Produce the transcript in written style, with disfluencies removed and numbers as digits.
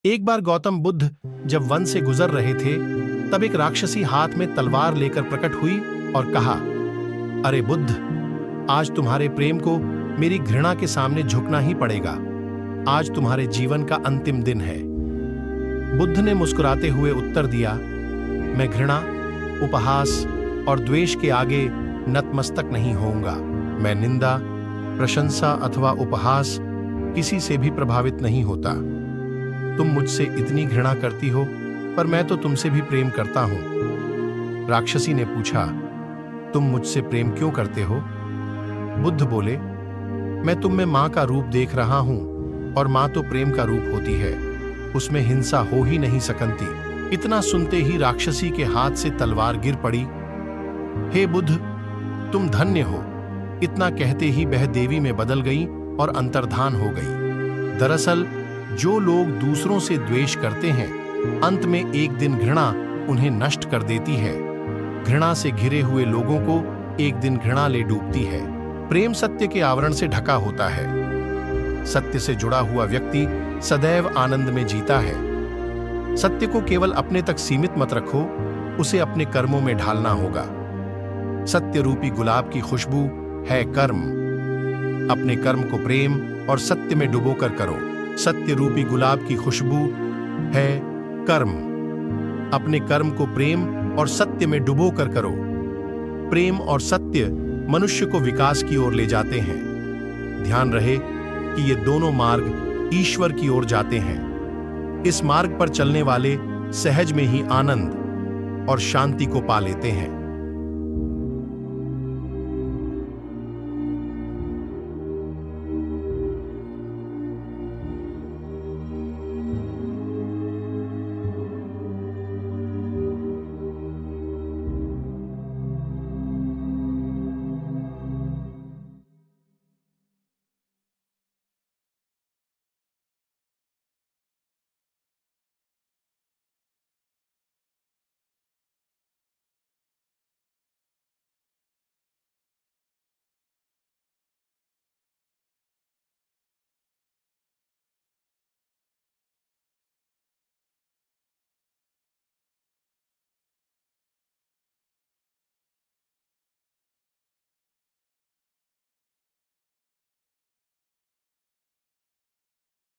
एक बार गौतम बुद्ध जब वन से गुजर रहे थे, तब एक राक्षसी हाथ में तलवार लेकर प्रकट हुई और कहा, अरे बुद्ध, आज तुम्हारे प्रेम को मेरी घृणा के सामने झुकना ही पड़ेगा। आज तुम्हारे जीवन का अंतिम दिन है। बुद्ध ने मुस्कुराते हुए उत्तर दिया, मैं घृणा, उपहास और द्वेष के आगे नतमस्तक नहीं होऊंगा। मैं निंदा, प्रशंसा अथवा उपहास किसी से भी प्रभावित नहीं होता। तुम मुझसे इतनी घृणा करती हो, पर मैं तो तुमसे भी प्रेम करता हूं। राक्षसी ने पूछा, तुम मुझसे प्रेम क्यों करते हो? बुद्ध बोले, मैं तुम में मां का रूप देख रहा हूं, और मां तो प्रेम का रूप होती है, उसमें हिंसा हो ही नहीं सकती। इतना सुनते ही राक्षसी के हाथ से तलवार गिर पड़ी। हे बुद्ध, तुम धन्य हो। इतना कहते ही वह देवी में बदल गई और अंतर्धान हो गई। दरअसल जो लोग दूसरों से द्वेष करते हैं, अंत में एक दिन घृणा उन्हें नष्ट कर देती है। घृणा से घिरे हुए लोगों को एक दिन घृणा ले डूबती है। प्रेम सत्य के आवरण से ढका होता है। सत्य से जुड़ा हुआ व्यक्ति सदैव आनंद में जीता है। सत्य को केवल अपने तक सीमित मत रखो, उसे अपने कर्मों में ढालना होगा। सत्य रूपी गुलाब की खुशबू है कर्म। अपने कर्म को प्रेम और सत्य में डुबोकर करो। सत्य रूपी गुलाब की खुशबू है कर्म। अपने कर्म को प्रेम और सत्य में डुबोकर करो। प्रेम और सत्य मनुष्य को विकास की ओर ले जाते हैं। ध्यान रहे कि ये दोनों मार्ग ईश्वर की ओर जाते हैं। इस मार्ग पर चलने वाले सहज में ही आनंद और शांति को पा लेते हैं।